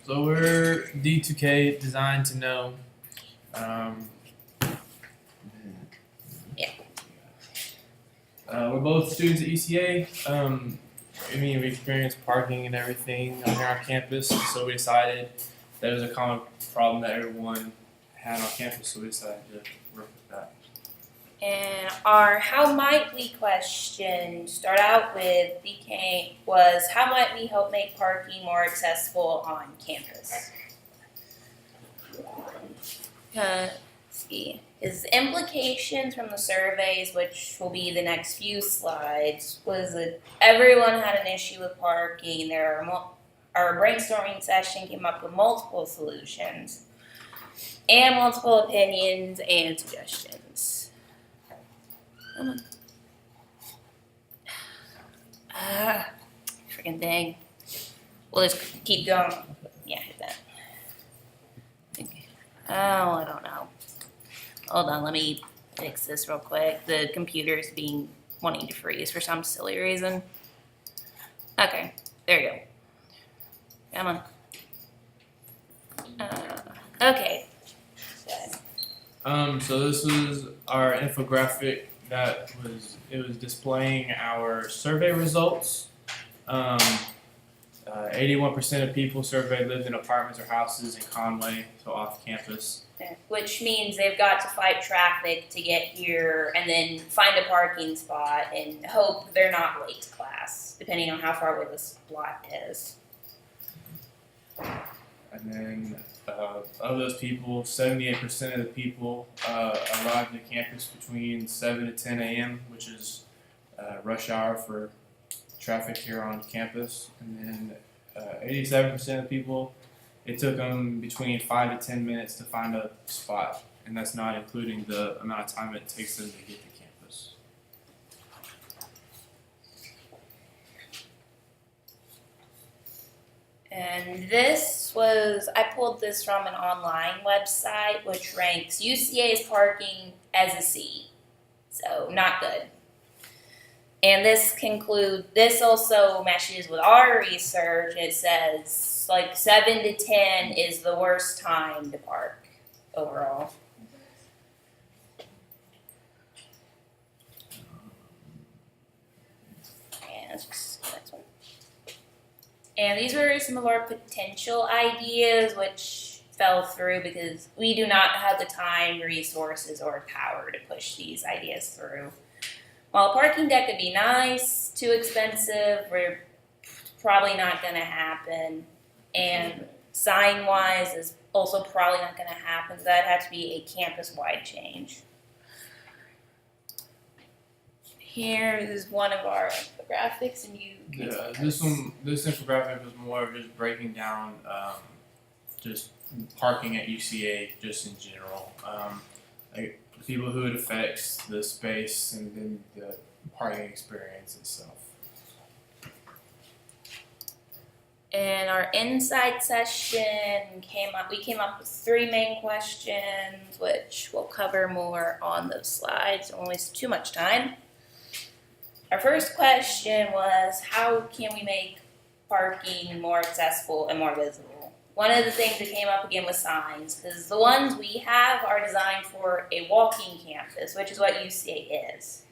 So we're D2K, designed to know. We're both students at UCA. We experienced parking and everything on our campus, so we decided that was a common problem that everyone had on campus, so we decided to work with that. And our how might we question start out with BK was how might we help make parking more accessible on campus? Let's see. His implications from the surveys, which will be the next few slides, was that everyone had an issue with parking. Our brainstorming session came up with multiple solutions and multiple opinions and suggestions. Freaking thing. We'll just keep going. Yeah, hit that. Oh, I don't know. Hold on, let me fix this real quick. The computer's wanting to freeze for some silly reason. Okay, there you go. Come on. Okay. Good. So this was our infographic that was displaying our survey results. 81% of people surveyed lived in apartments or houses in Conway, so off campus. Which means they've got to fight traffic to get here and then find a parking spot and hope they're not late to class, depending on how far away this block is. And then of those people, 78% of the people arrived at campus between 7 to 10 a.m., which is rush hour for traffic here on campus. And then 87% of people, it took them between 5 to 10 minutes to find a spot, and that's not including the amount of time it takes them to get to campus. And I pulled this from an online website which ranks UCA's parking as a C. So not good. And this also matches with our research. It says like 7 to 10 is the worst time to park overall. And next one. And these were some of our potential ideas, which fell through because we do not have the time, resources, or power to push these ideas through. While a parking deck would be nice, too expensive, we're probably not going to happen. And sign-wise is also probably not going to happen. So that'd have to be a campus-wide change. Here is one of our infographics, and you can this infographic was more of just breaking down just parking at UCA just in general. Like people who it affects, the space, and then the parking experience itself. In our insight session, we came up with 3 main questions, which we'll cover more on those slides. Don't waste too much time. Our first question was, how can we make parking more accessible and more visible? One of the things that came up again was signs, because the ones we have are designed for a walking campus, which is what UCA is.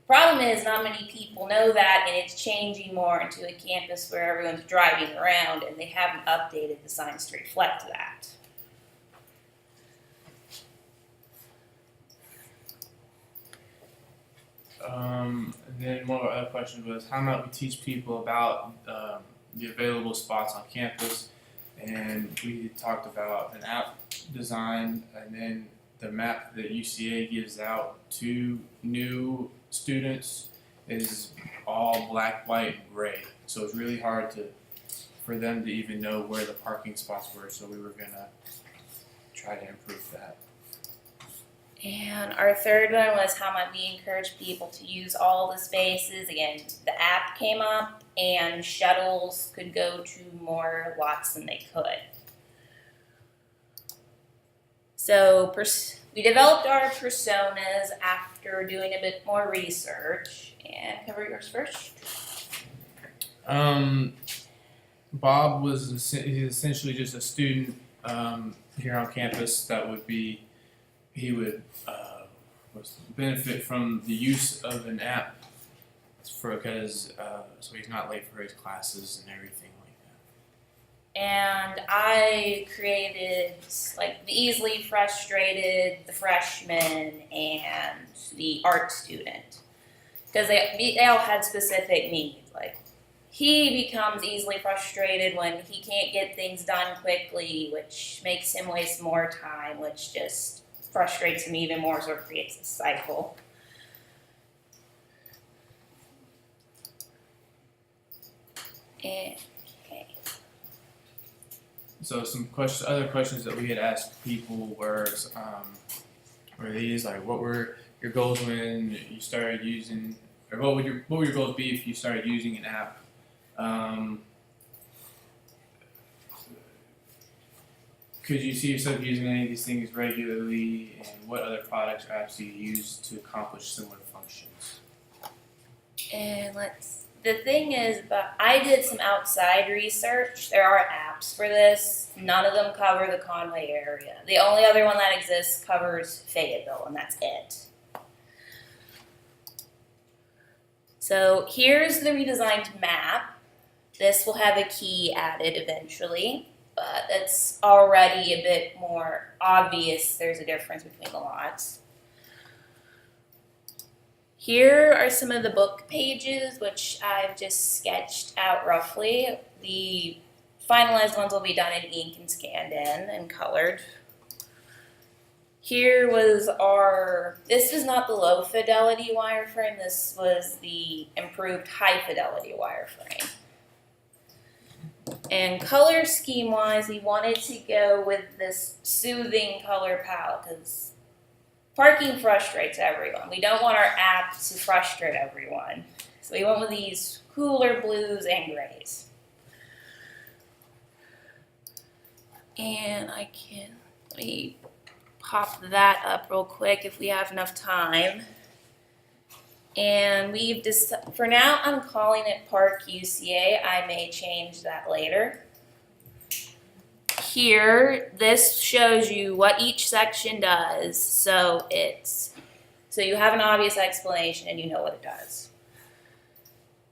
Problem is, not many people know that, and it's changing more into a campus where everyone's driving around, and they haven't updated the signs to reflect that. And then one of our other questions was, how might we teach people about the available spots on campus? And we talked about an app design, and then the map that UCA gives out to new students is all black, white, and gray. So it's really hard for them to even know where the parking spots were. So we were gonna try to improve that. And our third one was how might we encourage people to use all the spaces. Again, the app came up and shuttles could go to more lots than they could. So we developed our personas after doing a bit more research. And cover yours first. Bob he's essentially just a student here on campus that would be he would benefit from the use of an app because so he's not late for his classes and everything like that. And I created like the easily frustrated, the freshman, and the art student because they all had specific needs. Like he becomes easily frustrated when he can't get things done quickly, which makes him waste more time, which just frustrates him even more, so it creates a cycle. Okay. So some other questions that we had asked people were these like, what were your goals when you started using, or what would your goals be if you started using an app? Could you see yourself using any of these things regularly, and what other products or apps do you use to accomplish similar functions? And the thing is, but I did some outside research. There are apps for this. None of them cover the Conway area. The only other one that exists covers Fayetteville, and that's it. So here's the redesigned map. This will have a key added eventually, but it's already a bit more obvious there's a difference between the lots. Here are some of the book pages, which I've just sketched out roughly. The finalized ones will be done in ink and scanned in and colored. Here was this is not the low fidelity wireframe, this was the improved high fidelity wireframe. And color scheme wise, we wanted to go with this soothing color palette because parking frustrates everyone. We don't want our app to frustrate everyone. So we went with these cooler blues and grays. And let me pop that up real quick if we have enough time. And for now I'm calling it Park UCA. I may change that later. Here, this shows you what each section does, so you have an obvious explanation and you know what it does.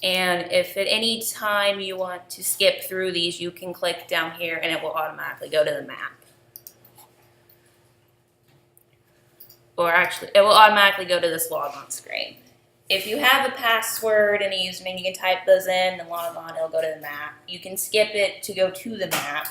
And if at any time you want to skip through these, you can click down here and it will automatically go to the map. Or actually, it will automatically go to this log on screen. If you have a password and a username, you can type those in and log on, it'll go to the map. You can skip it to go to the map.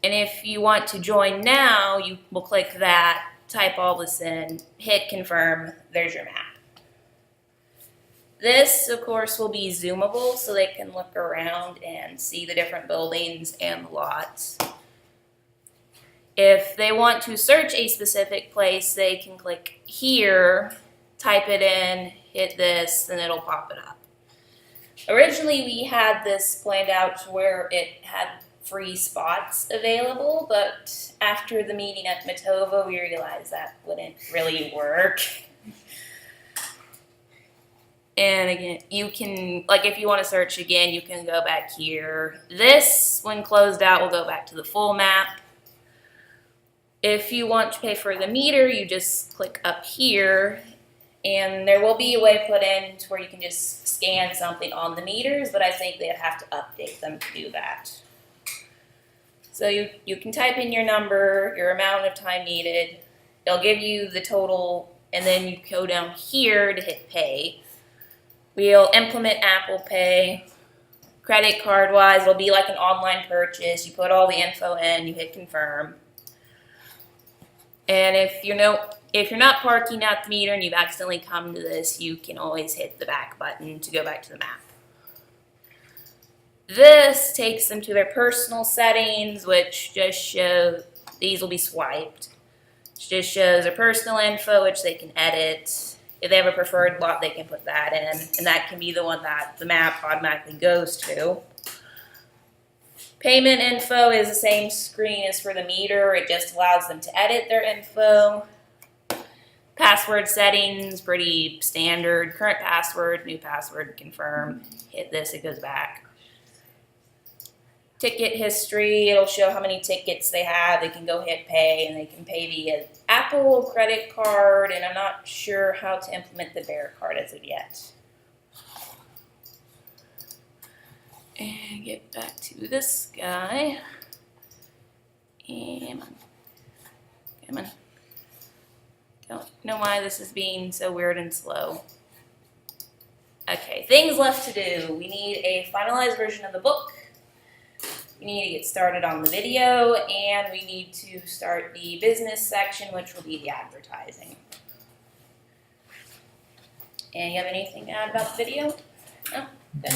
And if you want to join now, you will click that, type all this in, hit confirm, there's your map. This, of course, will be zoomable so they can look around and see the different buildings and the lots. If they want to search a specific place, they can click here, type it in, hit this, and it'll pop it up. Originally, we had this planned out to where it had free spots available, but after the meeting at Matova, we realized that wouldn't really work. And again, you can, like if you want to search again, you can go back here. This, when closed out, will go back to the full map. If you want to pay for the meter, you just click up here, and there will be a way put in to where you can just scan something on the meters, but I think they'd have to update them to do that. So you can type in your number, your amount of time needed. They'll give you the total, and then you go down here to hit pay. We'll implement Apple Pay. Credit card wise, it'll be like an online purchase. You put all the info in, you hit confirm. And if you're not parking at the meter and you've accidentally come to this, you can always hit the back button to go back to the map. This takes them to their personal settings, which just show, these will be swiped. Which just shows their personal info, which they can edit. If they have a preferred lot, they can put that in, and that can be the one that the map automatically goes to. Payment info is the same screen as for the meter. It just allows them to edit their info. Password settings, pretty standard. Current password, new password, confirm. Hit this, it goes back. ticket history. It'll show how many tickets they have. They can go hit pay, and they can pay via Apple credit card, and I'm not sure how to implement the Bear card as of yet. And get back to this guy. Come on. Come on. Don't know why this is being so weird and slow. Okay, things left to do. We need a finalized version of the book. We need to get started on the video, and we need to start the business section, which will be the advertising. And you have anything to add about the video? No? Good.